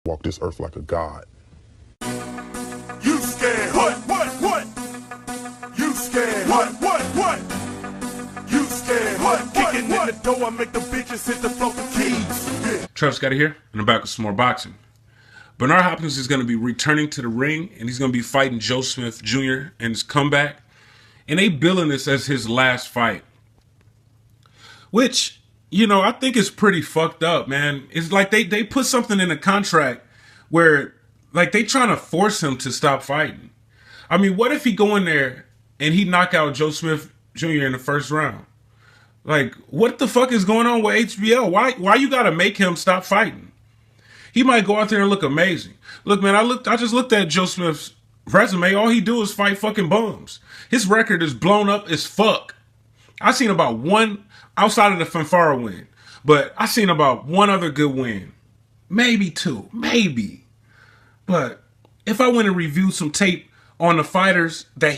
walk this earth like a god. You scared? What? You scared? What? You scared? What? Kicking in the door, I make the bitches hit the floor for keys. Yeah. Travis Scotty here, and I'm back with some more boxing. Bernard Hopkins is going to be returning to the ring, and he's going to be fighting Joe Smith Jr. in his comeback. And they billing this as his last fight. Which, you know, I think is pretty fucked up, man. It's like they put something in the contract where, like, they trying to force him to stop fighting. I mean, what if he go in there and he knock out Joe Smith Jr. in the first round? Like, what the fuck is going on with HBL? Why you gotta make him stop fighting? He might go out there and look amazing. Look, man, I just looked at Joe Smith's resume. All he do is fight fucking bums. His record is blown up as fuck. I seen about one outside of the Fanfara win, but I seen about one other good win, maybe two, maybe. But if I went and reviewed some tape on the fighters that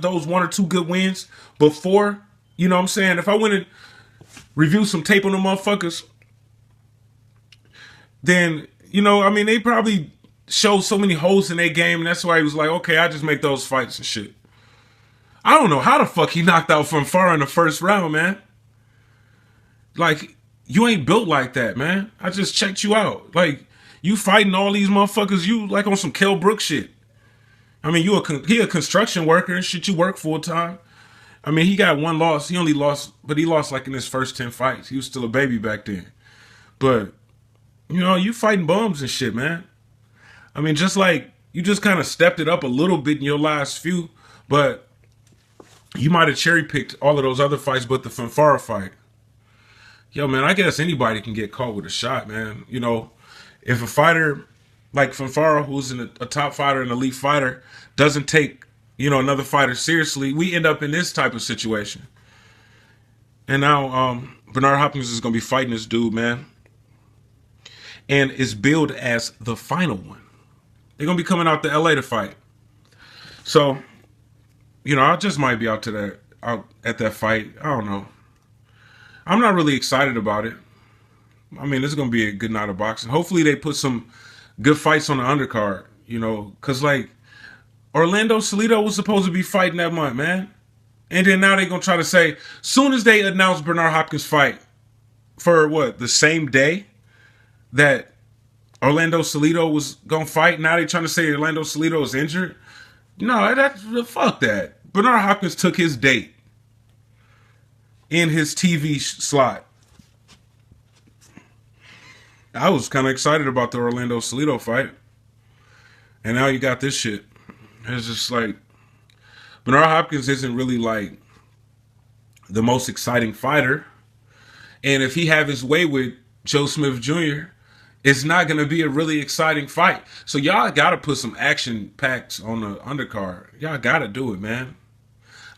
those one or two good wins before, you know what I'm saying? If I went and reviewed some tape on the motherfuckers, then, you know, I mean, they probably showed so many holes in their game, and that's why he was like, okay, I just make those fights and shit. I don't know how the fuck he knocked out Fanfara in the first round, man. Like, you ain't built like that, man. I just checked you out. Like, you fighting all these motherfuckers, you like on some Kell Brook shit. I mean, he a construction worker and shit, you work full time. I mean, he got one loss. He only lost, but he lost like in his first 10 fights. He was still a baby back then. But, you know, you fighting bums and shit, man. I mean, just like, you just kind of stepped it up a little bit in your last few, but you might have cherry-picked all of those other fights but the Fanfara fight. Yo, man, I guess anybody can get caught with a shot, man. You know, if a fighter like Fanfara, who's a top fighter, an elite fighter, doesn't take, you know, another fighter seriously, we end up in this type of situation. And now Bernard Hopkins is going to be fighting this dude, man. And is billed as the final one. They're going to be coming out to LA to fight. So, you know, I just might be out at that fight. I don't know. I'm not really excited about it. I mean, this is going to be a good night of boxing. Hopefully they put some good fights on the undercard, you know, because, like, Orlando Salido was supposed to be fighting that month, man. And then now they're going to try to say, soon as they announce Bernard Hopkins' fight for, what, the same day that Orlando Salido was going to fight, now they're trying to say Orlando Salido is injured? No, fuck that. Bernard Hopkins took his date in his TV slot. I was kind of excited about the Orlando Salido fight. And now you got this shit. It's just like, Bernard Hopkins isn't really like the most exciting fighter. And if he have his way with Joe Smith Jr., it's not going to be a really exciting fight. So y'all got to put some action packs on the undercard. Y'all got to do it, man.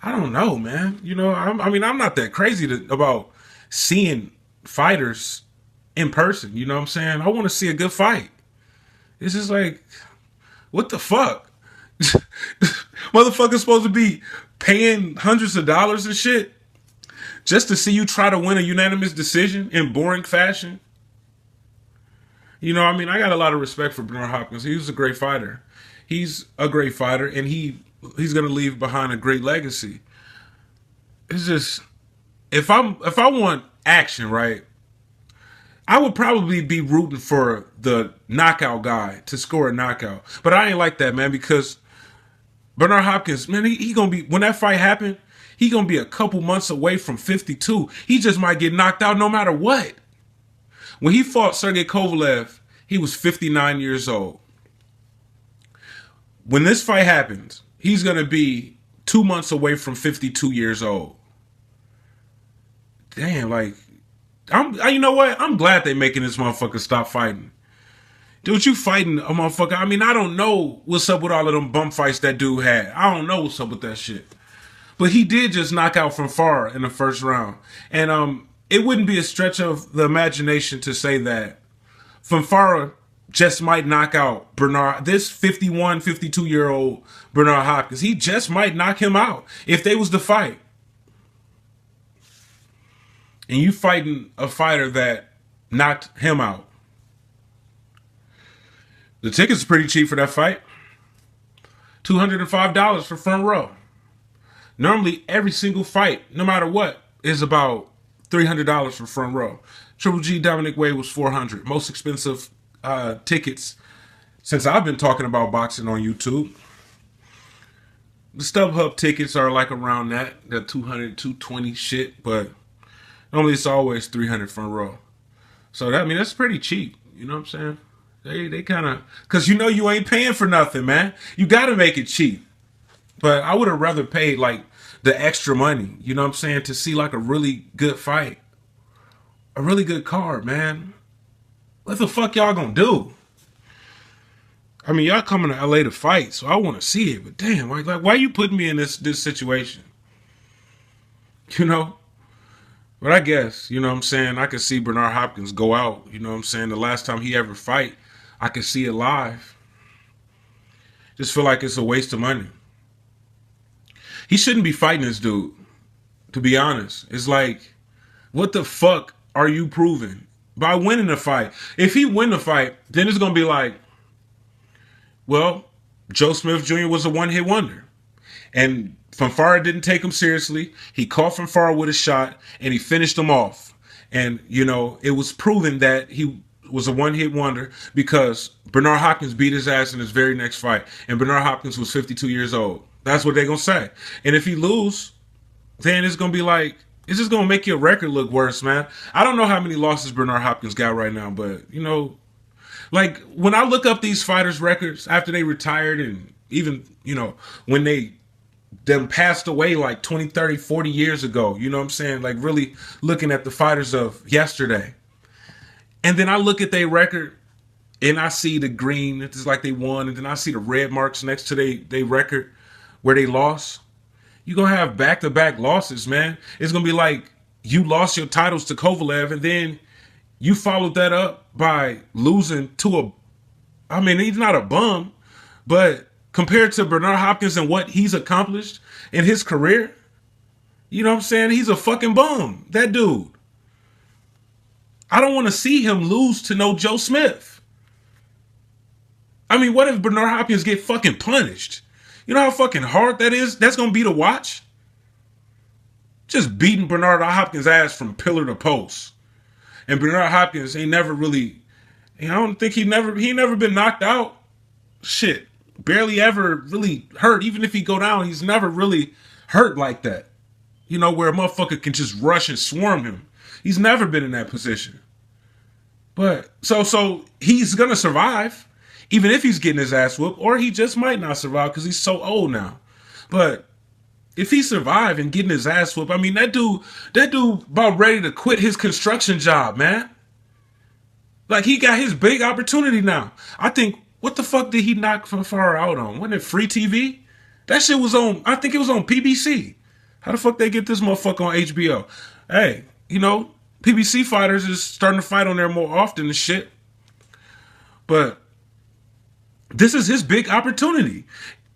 I don't know, man. You know, I mean, I'm not that crazy about seeing fighters in person. You know what I'm saying? I want to see a good fight. It's just like, what the fuck? Motherfucker's supposed to be paying hundreds of dollars and shit just to see you try to win a unanimous decision in boring fashion. You know, I mean, I got a lot of respect for Bernard Hopkins. He was a great fighter. He's a great fighter, and he's going to leave behind a great legacy. It's just, if I want action, right, I would probably be rooting for the knockout guy to score a knockout. But I ain't like that, man, because Bernard Hopkins, man, he going to be, when that fight happened, he going to be a couple months away from 52. He just might get knocked out no matter what. When he fought Sergey Kovalev, he was 59 years old. When this fight happens, he's going to be 2 months away from 52 years old. Damn, like, you know what? I'm glad they making this motherfucker stop fighting. Dude, you fighting a motherfucker. I mean, I don't know what's up with all of them bum fights that dude had. I don't know what's up with that shit. But he did just knock out Fanfara in the first round. And it wouldn't be a stretch of the imagination to say that Fanfara just might knock out this 51, 52-year-old Bernard Hopkins. He just might knock him out if they was to fight. And you fighting a fighter that knocked him out. The tickets are pretty cheap for that fight. $205 for front row. Normally, every single fight, no matter what, is about $300 for front row. Triple G Dominic Wade was $400. Most expensive tickets since I've been talking about boxing on YouTube. The StubHub tickets are like around that $200, $220 shit, but normally it's always $300 front row. So that, I mean, that's pretty cheap. You know what I'm saying? They kind of, because you know you ain't paying for nothing, man. You got to make it cheap. But I would have rather paid like the extra money, you know what I'm saying, to see like a really good fight. A really good card, man. What the fuck y'all gonna do? I mean, y'all coming to LA to fight, so I want to see it. But damn, like why you putting me in this situation? You know? But I guess, you know what I'm saying, I could see Bernard Hopkins go out. You know what I'm saying? The last time he ever fight, I could see it live. Just feel like it's a waste of money. He shouldn't be fighting this dude, to be honest. It's like, what the fuck are you proving by winning the fight? If he win the fight, then it's going to be like, well, Joe Smith Jr. was a one-hit wonder. And Fanfara didn't take him seriously. He caught Fanfara with a shot, and he finished him off. And, you know, it was proven that he was a one-hit wonder because Bernard Hopkins beat his ass in his very next fight. And Bernard Hopkins was 52 years old. That's what they're going to say. And if he lose, then it's going to be like, it's just going to make your record look worse, man. I don't know how many losses Bernard Hopkins got right now, but, you know, like, when I look up these fighters' records after they retired and even, you know, when them passed away like 20, 30, 40 years ago, you know what I'm saying? Like, really looking at the fighters of yesterday. And then I look at their record and I see the green, it's like they won, and then I see the red marks next to their record where they lost. You're going to have back-to-back losses, man. It's going to be like you lost your titles to Kovalev, and then you followed that up by losing to I mean, he's not a bum, but compared to Bernard Hopkins and what he's accomplished in his career, you know what I'm saying? He's a fucking bum, that dude. I don't want to see him lose to no Joe Smith. I mean, what if Bernard Hopkins get fucking punished? You know how fucking hard that is? That's going to be to watch? Just beating Bernard Hopkins' ass from pillar to post. And Bernard Hopkins ain't never really, I don't think he never been knocked out. Shit, barely ever really hurt. Even if he go down, he's never really hurt like that. You know, where a motherfucker can just rush and swarm him. He's never been in that position. But, so he's going to survive. Even if he's getting his ass whooped, or he just might not survive because he's so old now. But if he survived and getting his ass whooped, I mean, that dude about ready to quit his construction job, man. Like, he got his big opportunity now. I think, what the fuck did he knock Fanfara out on? Wasn't it free TV? That shit was on, I think it was on PBC. How the fuck they get this motherfucker on HBO? Hey, you know, PBC fighters is starting to fight on there more often and shit. But this is his big opportunity.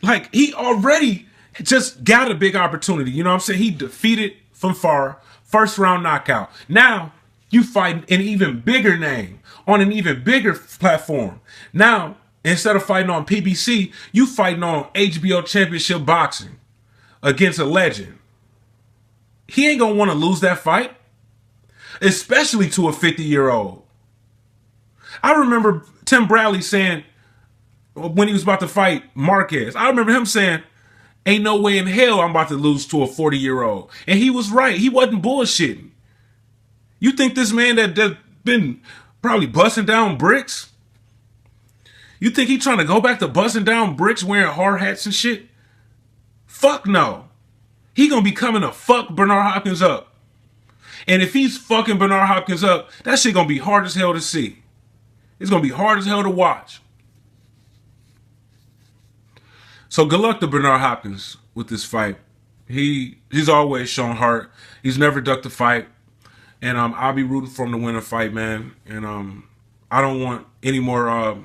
Like, he already just got a big opportunity. You know what I'm saying? He defeated Fanfara, first round knockout. Now, you fight an even bigger name on an even bigger platform. Now, instead of fighting on PBC, you fighting on HBO Championship Boxing against a legend. He ain't gonna want to lose that fight, especially to a 50-year-old. I remember Tim Bradley saying, when he was about to fight Marquez, I remember him saying, ain't no way in hell I'm about to lose to a 40-year-old. And he was right. He wasn't bullshitting. You think this man that been probably busting down bricks, you think he trying to go back to busting down bricks wearing hard hats and shit? Fuck no. He gonna be coming to fuck Bernard Hopkins up. And if he's fucking Bernard Hopkins up, that shit gonna be hard as hell to see. It's gonna be hard as hell to watch. So good luck to Bernard Hopkins with this fight. He's always shown heart. He's never ducked a fight. And I'll be rooting for him to win a fight, man. And I don't want any more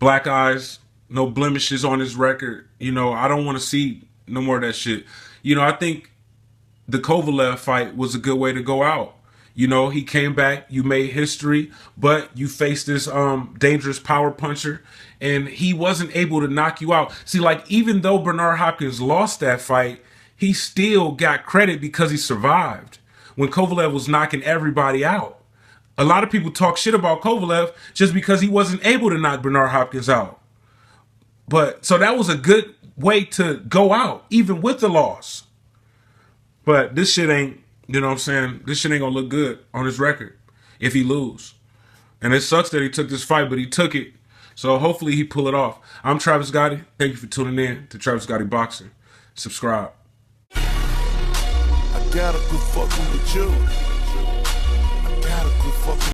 black eyes, no blemishes on his record. You know, I don't want to see no more of that shit. You know, I think the Kovalev fight was a good way to go out. You know, he came back, you made history, but you faced this dangerous power puncher, and he wasn't able to knock you out. See, like, even though Bernard Hopkins lost that fight, he still got credit because he survived when Kovalev was knocking everybody out. A lot of people talk shit about Kovalev just because he wasn't able to knock Bernard Hopkins out. But so that was a good way to go out, even with the loss. But this shit ain't, you know what I'm saying? This shit ain't gonna look good on his record if he lose. And it sucks that he took this fight, but he took it. So hopefully he pull it off. I'm Travis Gotti. Thank you for tuning in to Travis Gotti Boxing. Subscribe. I gotta go fucking with you. I gotta go fucking